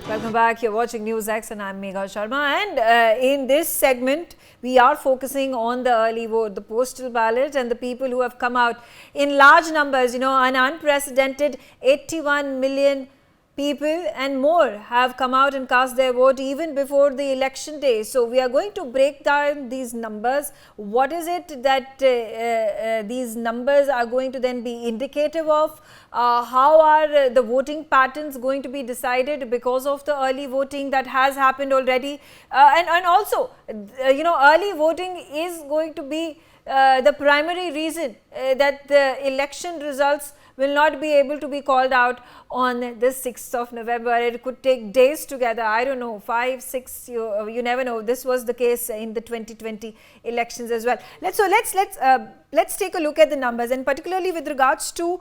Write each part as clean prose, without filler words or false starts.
Welcome back. You're watching NewsX and I'm Megha Sharma. And in this segment, we are focusing on the early vote, the postal ballot, and the people who have come out in large numbers. You know, an unprecedented 81 million people and more have come out and cast their vote even before the election day. So we are going to break down these numbers. What is it that these numbers are going to then be indicative of? How are the voting patterns going to be decided because of the early voting that has happened already? And also, you know, early voting is going to be the primary reason that the election results will not be able to be called out on the 6th of November. It could take days together, I don't know, 5, 6, you never know. This was the case in the 2020 elections as well. Let's take a look at the numbers, and particularly with regards to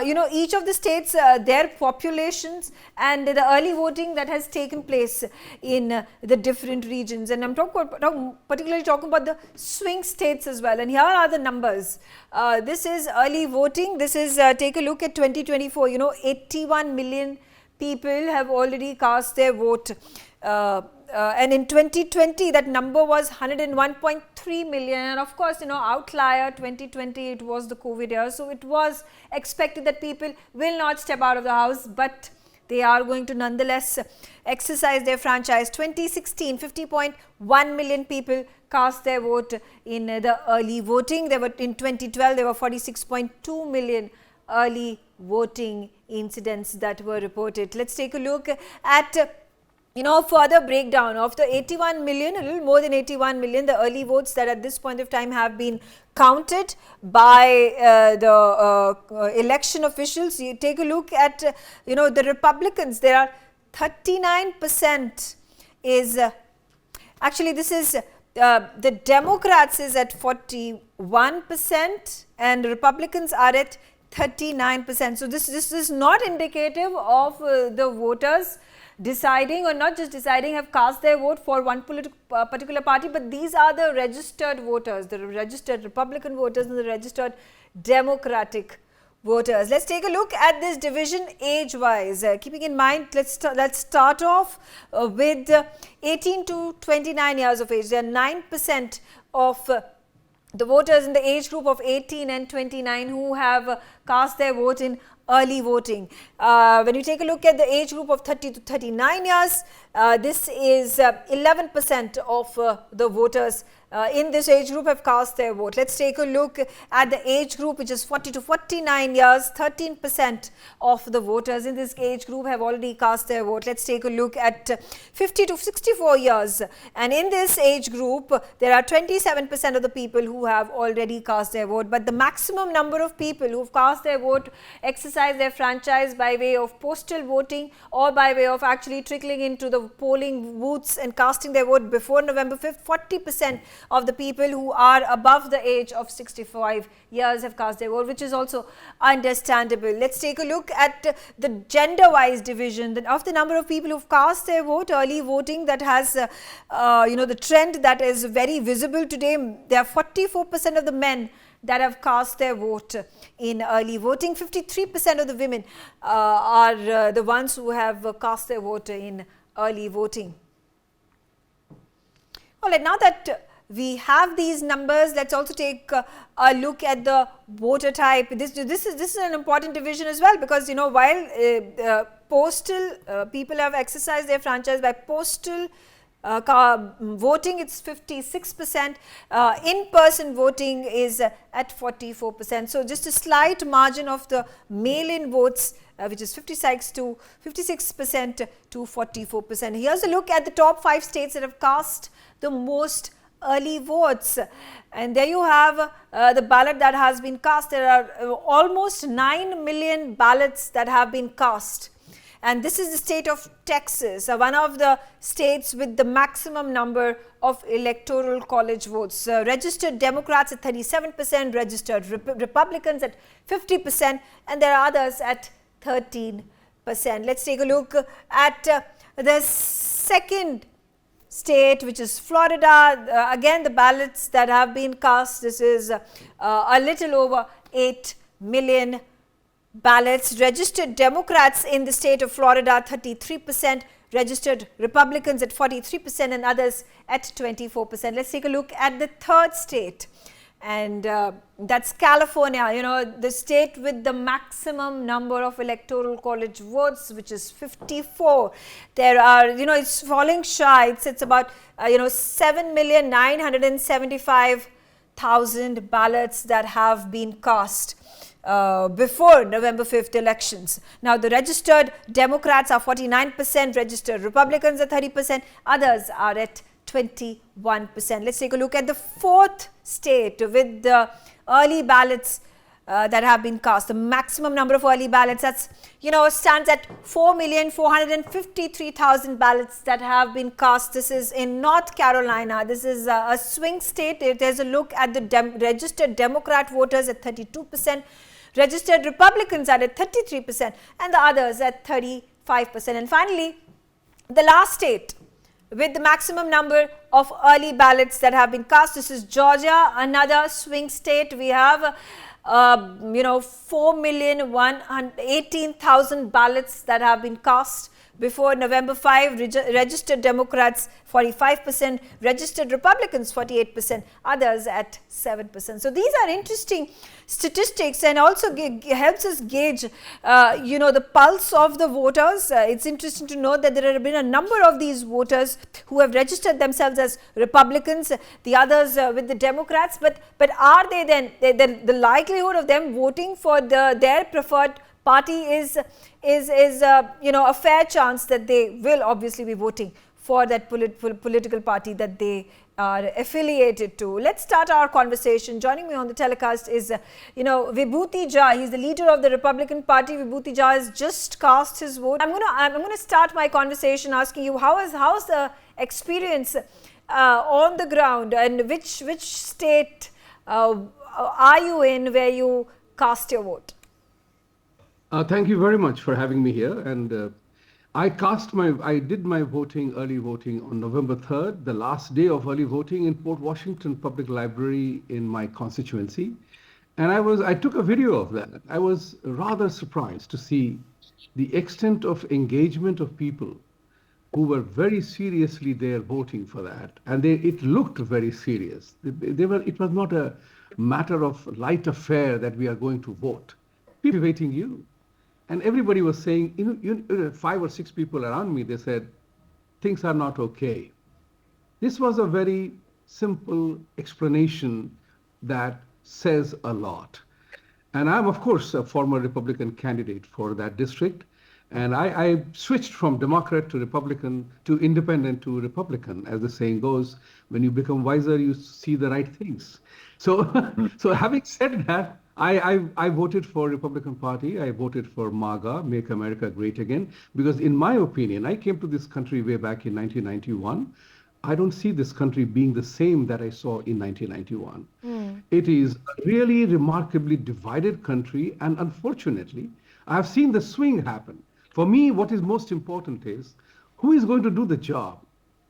you know, each of the states, their populations and the early voting that has taken place in the different regions. And I'm particularly talking about the swing states as well. And here are the numbers. This is early voting. This is take a look at 2024. You know, 81 million people have already cast their vote. And in 2020, that number was 101.3 million. And of course, you know, outlier 2020, it was the COVID year. So it was expected that people will not step out of the house, but they are going to nonetheless exercise their franchise. 2016, 50.1 million people cast their vote in the early voting. There were, in 2012, there were 46.2 million early voting incidents that were reported. Let's take a look at you know, further breakdown of the 81 million, a little more than 81 million, the early votes that at this point of time have been counted by the election officials. You take a look at, you know, the Republicans. There are 39% is, actually this is, the Democrats is at 41% and Republicans are at 39%. So this is not indicative of the voters deciding, or not just deciding, have cast their vote for one particular party, but these are the registered voters, the registered Republican voters and the registered Democratic voters. Let's take a look at this division age-wise. Keeping in mind, let's start off with 18 to 29 years of age. There are 9% of the voters in the age group of 18 and 29 who have cast their vote in early voting. When you take a look at the age group of 30 to 39 years, this is 11% of the voters in this age group have cast their vote. Let's take a look at the age group which is 40 to 49 years. 13% of the voters in this age group have already cast their vote. Let's take a look at 50 to 64 years, and in this age group there are 27% of the people who have already cast their vote. But the maximum number of people who have cast their vote, exercise their franchise by way of postal voting or by way of actually trickling into the polling booths and casting their vote before November 5th, 40% of the people who are above the age of 65 years have cast their vote, which is also understandable. Let's take a look at the gender-wise division of the number of people who have cast their vote. Early voting that has, you know, the trend that is very visible today. There are 44% of the men that have cast their vote in early voting. 53% of the women are the ones who have cast their vote in early voting. All right, now that we have these numbers, let's also take a look at the voter type. This is an important division as well, because, you know, while postal people have exercised their franchise by postal voting, it's 56%. In-person voting is at 44%. So just a slight margin of the mail-in votes, which is 56% to 44%. Here's a look at the top 5 states that have cast the most early votes, and there you have the ballot that has been cast. There are almost 9 million ballots that have been cast, and this is the state of Texas, one of the states with the maximum number of electoral college votes. Registered Democrats at 37%, registered Republicans at 50%, and there are others at 13%. Let's take a look at the second state, which is Florida. Again, the ballots that have been cast, this is a little over 8 million ballots. Registered Democrats in the state of Florida, 33%. registered Republicans at 43% and others at 24%. Let's take a look at the third state. And that's California, the state with the maximum number of electoral college votes, which is 54. There are, it's falling shy. It's about, 7,975,000 ballots that have been cast before November 5th elections. Now, the registered Democrats are 49%, registered Republicans are 30%, others are at 21%. Let's take a look at the fourth state with the early ballots that have been cast. The maximum number of early ballots, that's, stands at 4,453,000 ballots that have been cast. This is in North Carolina. This is a swing state. There's a look at the registered Democrat voters at 32%, registered Republicans are at 33%, and the others at 35%. And finally, the last state with the maximum number of early ballots that have been cast. This is Georgia, another swing state. We have, 4,118,000 ballots that have been cast before November 5. Registered Democrats 45%, registered Republicans 48%, others at 7%. So these are interesting statistics and also helps us gauge, the pulse of the voters. It's interesting to note that there have been a number of these voters who have registered themselves as Republicans, the others with the Democrats. But are they then, the likelihood of them voting for their preferred party is a fair chance that they will obviously be voting for that political party that they are affiliated to. Let's start our conversation. Joining me on the telecast is, Vibhuti Jha. He's the leader of the Republican Party. Vibhuti Jha has just cast his vote. I'm going to start my conversation asking you how's the experience on the ground, and which state are you in where you cast your vote? Thank you very much for having me here. And I did my early voting on November 3rd, the last day of early voting in Port Washington Public Library in my constituency. And I took a video of that. I was rather surprised to see the extent of engagement of people who were very seriously there voting for that. And it looked very serious. It was not a matter of light affair that we are going to vote. People waiting you. And everybody was saying, 5 or 6 people around me, they said, things are not okay. This was a very simple explanation that says a lot. And I'm, of course, a former Republican candidate for that district. And I switched from Democrat to Republican to Independent to Republican. As the saying goes, when you become wiser, you see the right things. So, so having said that, I voted for Republican Party. I voted for MAGA, Make America Great Again, because in my opinion, I came to this country way back in 1991. I don't see this country being the same that I saw in 1991. It is a really remarkably divided country, and unfortunately, I have seen the swing happen. For me, what is most important is who is going to do the job.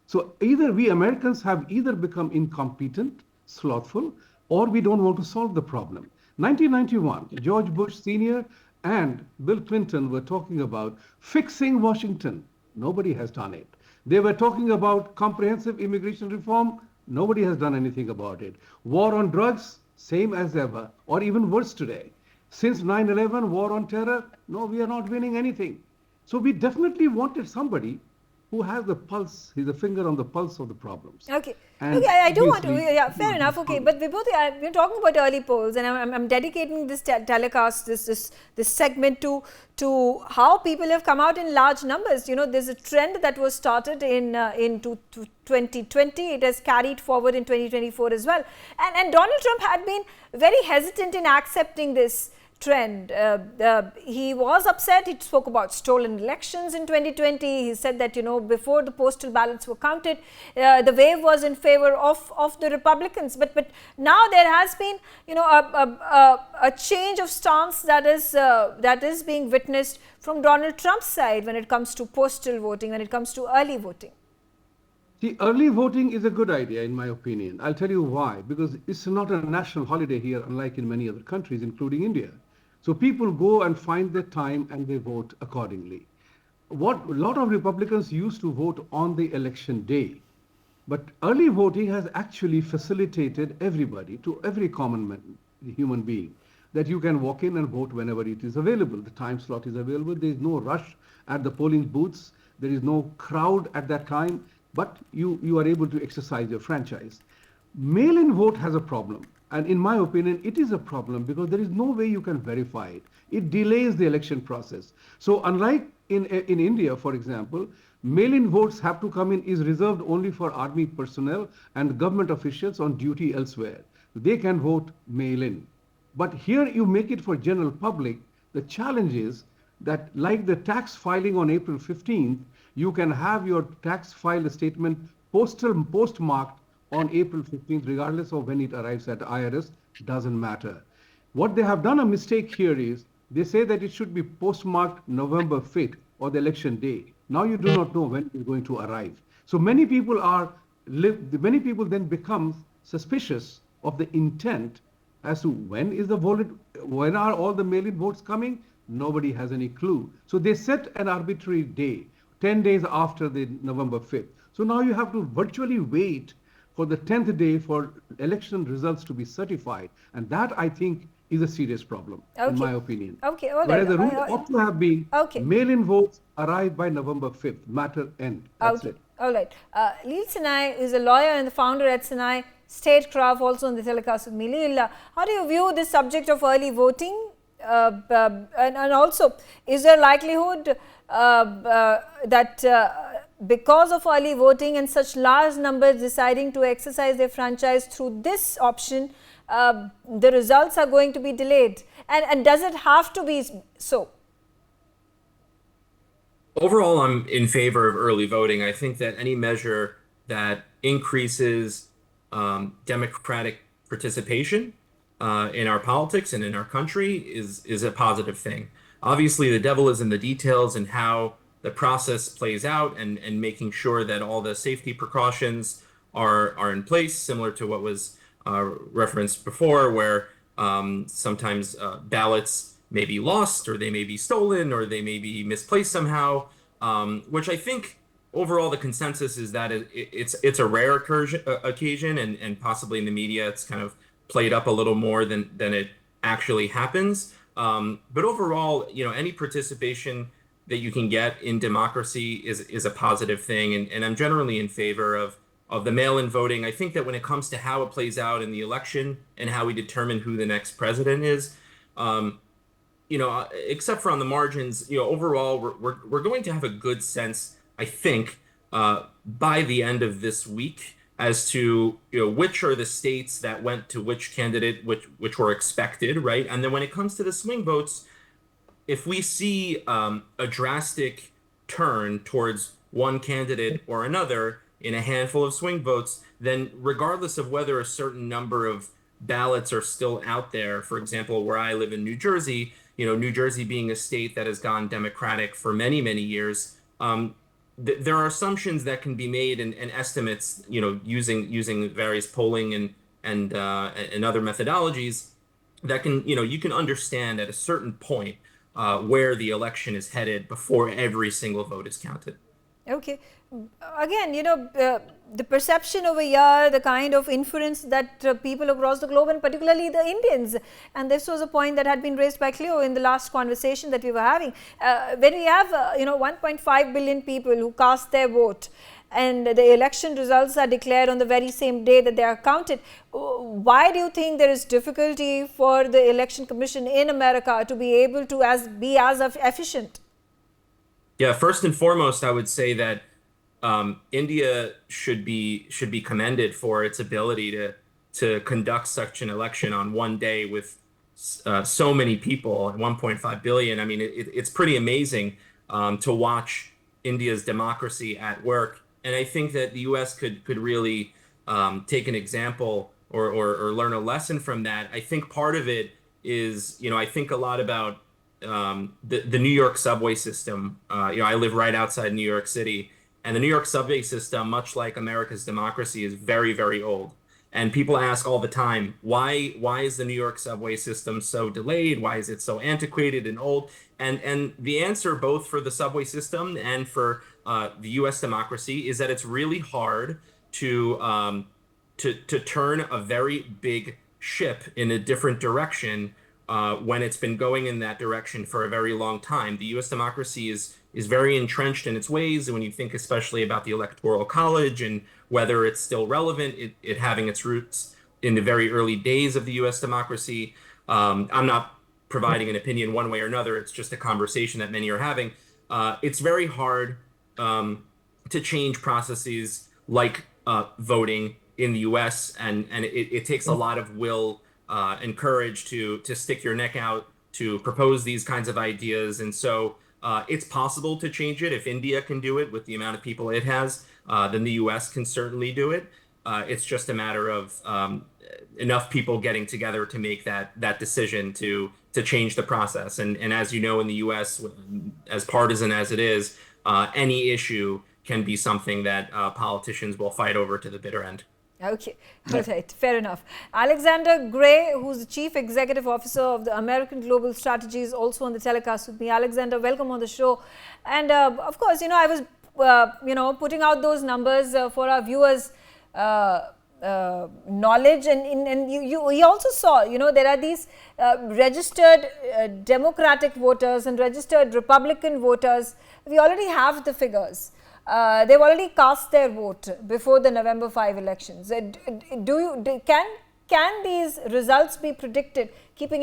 So either we Americans have either become incompetent, slothful, or we don't want to solve the problem. 1991, George Bush Sr. and Bill Clinton were talking about fixing Washington. Nobody has done it. They were talking about comprehensive immigration reform. Nobody has done anything about it. War on drugs, same as ever, or even worse today. Since 9/11, war on terror, no, we are not winning anything. So we definitely wanted somebody who has the pulse, he's a finger on the pulse of the problems. Okay. Okay, I do want to, yeah, fair enough. Okay, but Vibhuti, we're talking about early polls, and I'm dedicating this telecast, this segment to how people have come out in large numbers. There's a trend that was started in 2020. It has carried forward in 2024 as well. And Donald Trump had been very hesitant in accepting this trend. He was upset. He spoke about stolen elections in 2020. He said that, before the postal ballots were counted, the wave was in favor of the Republicans. But now there has been, a change of stance that is being witnessed from Donald Trump's side when it comes to postal voting, when it comes to early voting. See, early voting is a good idea, in my opinion. I'll tell you why. Because it's not a national holiday here, unlike in many other countries, including India. So people go and find their time and they vote accordingly. what a lot of Republicans used to vote on the election day. But early voting has actually facilitated everybody, to every common man, human being, that you can walk in and vote whenever it is available. The time slot is available. There is no rush at the polling booths. There is no crowd at that time, but you are able to exercise your franchise. Mail-in vote has a problem. And in my opinion, it is a problem because there is no way you can verify it. It delays the election process. So unlike in India, for example, mail-in votes have to come in is reserved only for army personnel and government officials on duty elsewhere. They can vote mail-in. But here you make it for general public. The challenge is that like the tax filing on April 15th, you can have your tax file statement postmarked on April 15th, regardless of when it arrives at IRS, doesn't matter. What they have done a mistake here is they say that it should be postmarked November 5th or the election day. Now you do not know when it's going to arrive. So many people then become suspicious of the intent as to when are all the mail-in votes coming? Nobody has any clue. So they set an arbitrary day, 10 days after the November 5th. So now you have to virtually wait for the 10th day for election results to be certified. And that, I think, is a serious problem, in my opinion. Okay, all right. Whereas the rule ought to have been mail-in votes arrive by November 5th, matter end. That's it. All right. Leel Sinai is a lawyer and the founder at Sinai Statecraft, also on the telecast with me. Leel, how do you view this subject of early voting? And also, is there likelihood that because of early voting and such large numbers deciding to exercise their franchise through this option, the results are going to be delayed? And does it have to be so? Overall, I'm in favor of early voting. I think that any measure that increases democratic participation in our politics and in our country is a positive thing. Obviously, the devil is in the details and how the process plays out and making sure that all the safety precautions are in place, similar to what was referenced before, where sometimes ballots may be lost or they may be stolen or they may be misplaced somehow, which I think overall the consensus is that it's a rare occasion and possibly in the media it's kind of played up a little more than it actually happens. But overall, any participation that you can get in democracy is a positive thing, and I'm generally in favor of the mail-in voting. I think that when it comes to how it plays out in the election and how we determine who the next president is, except for on the margins, overall we're going to have a good sense, I think, by the end of this week as to which are the states that went to which candidate, which were expected, right? And then when it comes to the swing votes, if we see a drastic turn towards one candidate or another in a handful of swing votes, then regardless of whether a certain number of ballots are still out there, for example, where I live in New Jersey, New Jersey being a state that has gone Democratic for many, many years, there are assumptions that can be made and estimates, using various polling and other methodologies that can, you can understand at a certain point where the election is headed before every single vote is counted. Okay. Again, the perception over here, the kind of inference that people across the globe and particularly the Indians, and this was a point that had been raised by Cleo in the last conversation that we were having, when we have 1.5 billion people who cast their vote and the election results are declared on the very same day that they are counted, why do you think there is difficulty for the Election Commission in America to be able to be as efficient? Yeah, first and foremost, I would say that India should be commended for its ability to conduct such an election on one day with so many people, 1.5 billion. I mean, it's pretty amazing to watch India's democracy at work. And I think that the U.S. could really take an example or learn a lesson from that. I think part of it is, I think a lot about the New York subway system. I live right outside New York City, and the New York subway system, much like America's democracy, is very, very old. And people ask all the time, why is the New York subway system so delayed? Why is it so antiquated and old? And the answer, both for the subway system and for the U.S. democracy, is that it's really hard to to turn a very big ship in a different direction when it's been going in that direction for a very long time. The U.S. democracy is very entrenched in its ways. And when you think especially about the Electoral College and whether it's still relevant, it having its roots in the very early days of the U.S. democracy. I'm not providing an opinion one way or another. It's just a conversation that many are having. It's very hard to change processes like voting in the U.S. and it takes a lot of will and courage to stick your neck out to propose these kinds of ideas. And so it's possible to change it. If India can do it with the amount of people it has, then the U.S. can certainly do it. It's just a matter of enough people getting together to make that decision to change the process. And as you know, in the U.S., as partisan as it is, any issue can be something that politicians will fight over to the bitter end. Okay, all right, fair enough. Alexander Gray, who's the Chief Executive Officer of the American Global Strategy, is also on the telecast with me. Alexander, welcome on the show. And of course, I was, putting out those numbers for our viewers' knowledge, and you also saw, there are these registered Democratic voters and registered Republican voters. We already have the figures. They've already cast their vote before the November 5 elections. Can these results be predicted, keeping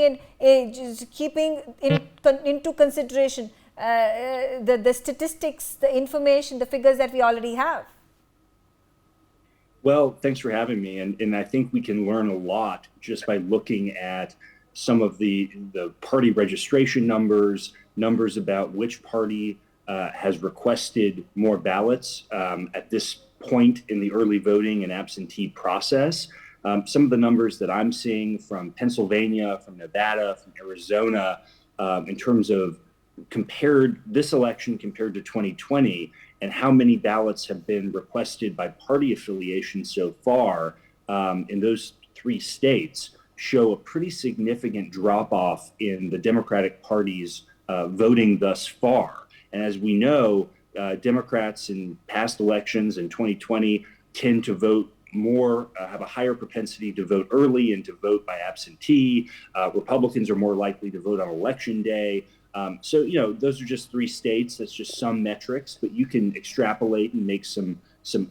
into consideration the statistics, the information, the figures that we already have? Well, thanks for having me. And I think we can learn a lot just by looking at some of the party registration numbers about which party has requested more ballots at this point in the early voting and absentee process. Some of the numbers that I'm seeing from Pennsylvania, from Nevada, from Arizona, in terms of this election compared to 2020 and how many ballots have been requested by party affiliation so far in those 3 states show a pretty significant drop off in the Democratic Party's voting thus far. And as we know, Democrats in past elections in 2020 tend to vote more, have a higher propensity to vote early and to vote by absentee. Republicans are more likely to vote on election day. So, those are just 3 states. That's just some metrics, but you can extrapolate and make some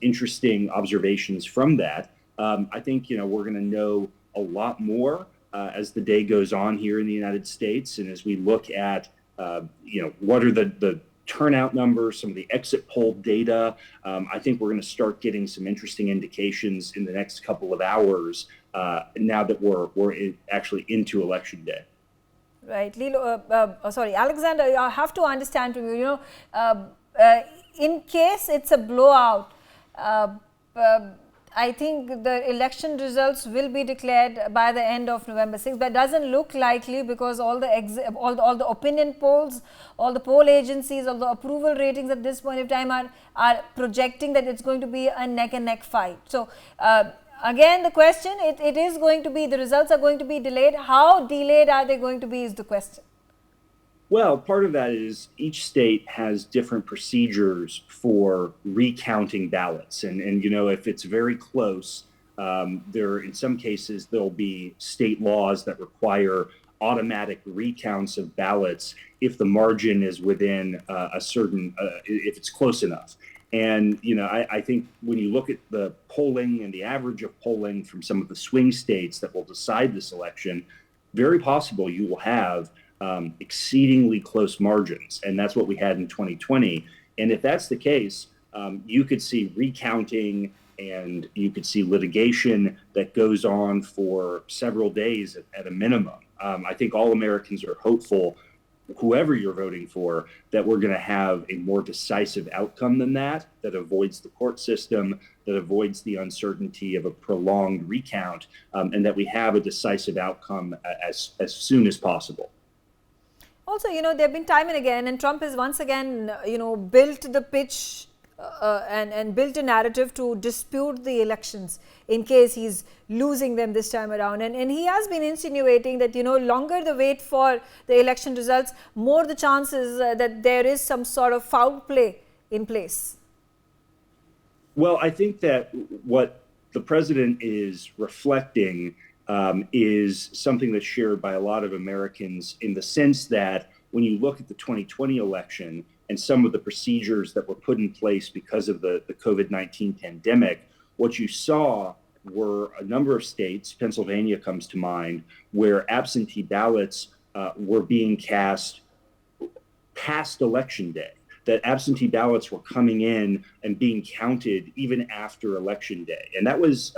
interesting observations from that. I think, we're going to know a lot more as the day goes on here in the United States. And as we look at, what are the turnout numbers, some of the exit poll data, I think we're going to start getting some interesting indications in the next couple of hours now that we're actually into election day. Right, Alexander, I have to understand from you, in case it's a blowout, I think the election results will be declared by the end of November 6th, but it doesn't look likely because all the opinion polls, all the poll agencies, all the approval ratings at this point of time are projecting that it's going to be a neck and neck fight. So again, the question, it is going to be, the results are going to be delayed. How delayed are they going to be is the question. Well, part of that is each state has different procedures for recounting ballots. And if it's very close, in some cases, there'll be state laws that require automatic recounts of ballots if the margin is within a certain, if it's close enough. And, I think when you look at the polling and the average of polling from some of the swing states that will decide this election, very possible you will have exceedingly close margins. And that's what we had in 2020. And if that's the case, you could see recounting and you could see litigation that goes on for several days at a minimum. I think all Americans are hopeful, whoever you're voting for, that we're going to have a more decisive outcome than that avoids the court system, that avoids the uncertainty of a prolonged recount, and that we have a decisive outcome as soon as possible. Also, there have been time and again, and Trump has once again, built the pitch and built a narrative to dispute the elections in case he's losing them this time around. And he has been insinuating that, longer the wait for the election results, more the chances that there is some sort of foul play in place. Well, I think that what the president is reflecting is something that's shared by a lot of Americans, in the sense that when you look at the 2020 election and some of the procedures that were put in place because of the COVID-19 pandemic, what you saw were a number of states, Pennsylvania comes to mind, where absentee ballots were being cast past election day, that absentee ballots were coming in and being counted even after election day. And that was,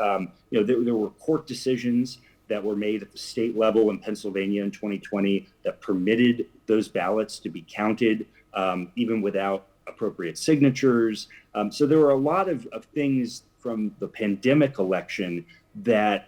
there were court decisions that were made at the state level in Pennsylvania in 2020 that permitted those ballots to be counted even without appropriate signatures. So there were a lot of things from the pandemic election that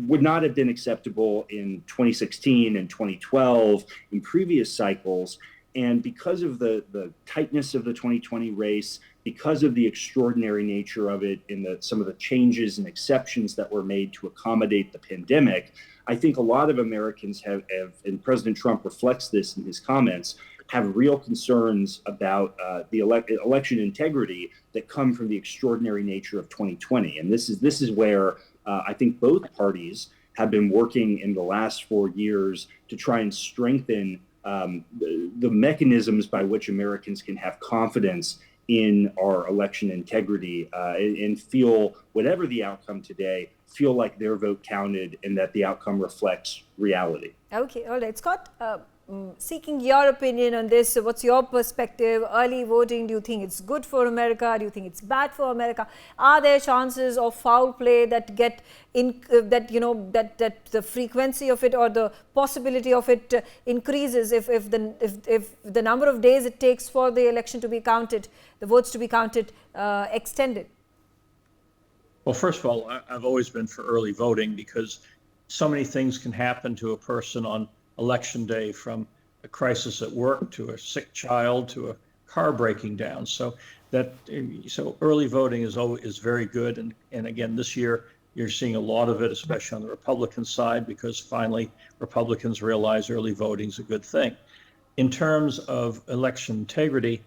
would not have been acceptable in 2016 and 2012 in previous cycles. And because of the tightness of the 2020 race, because of the extraordinary nature of it, in some of the changes and exceptions that were made to accommodate the pandemic, I think a lot of Americans have, and President Trump reflects this in his comments, have real concerns about the election integrity that come from the extraordinary nature of 2020. And this is where I think both parties have been working in the last 4 years to try and strengthen the mechanisms by which Americans can have confidence in our election integrity and feel, whatever the outcome today, feel like their vote counted and that the outcome reflects reality. Okay, all right. Scott, seeking your opinion on this, what's your perspective? Early voting, do you think it's good for America? Do you think it's bad for America? Are there chances of foul play that get in, that the frequency of it or the possibility of it increases if the number of days it takes for the election to be counted, the votes to be counted, extended? Well, first of all, I've always been for early voting because so many things can happen to a person on election day, from a crisis at work to a sick child to a car breaking down. So early voting is very good. And again, this year you're seeing a lot of it, especially on the Republican side, because finally Republicans realize early voting is a good thing. In terms of election integrity,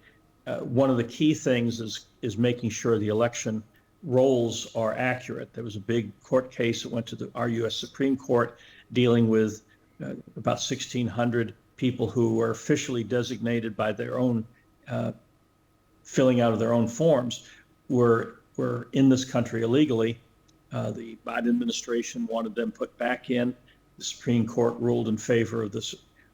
one of the key things is making sure the election rolls are accurate. There was a big court case that went to our U.S. Supreme Court dealing with about 1,600 people who were officially designated by their own filling out of their own forms were in this country illegally. The Biden administration wanted them put back in. The Supreme Court ruled in favor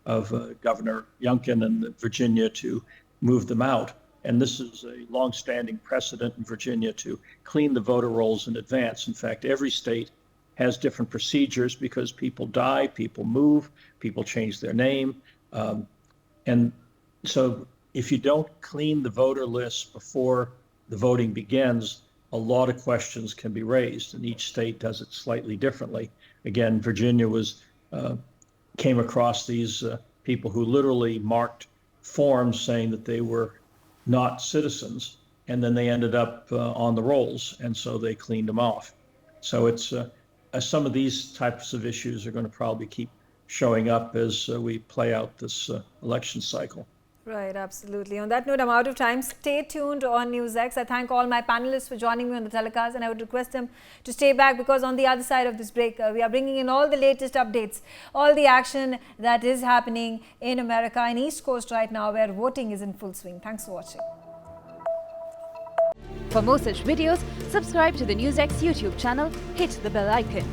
of Governor Youngkin and Virginia to move them out. And this is a longstanding precedent in Virginia to clean the voter rolls in advance. In fact, every state has different procedures because people die, people move, people change their name. And so if you don't clean the voter list before the voting begins, a lot of questions can be raised, and each state does it slightly differently. Again, Virginia came across these people who literally marked forms saying that they were not citizens, and then they ended up on the rolls, and so they cleaned them off. So it's some of these types of issues are going to probably keep showing up as we play out this election cycle. Right, absolutely. On that note, I'm out of time. Stay tuned on NewsX. I thank all my panelists for joining me on the telecast, and I would request them to stay back, because on the other side of this break, we are bringing in all the latest updates, all the action that is happening in America and East Coast right now, where voting is in full swing. Thanks for watching. For more such videos, subscribe to the NewsX YouTube channel, hit the bell icon.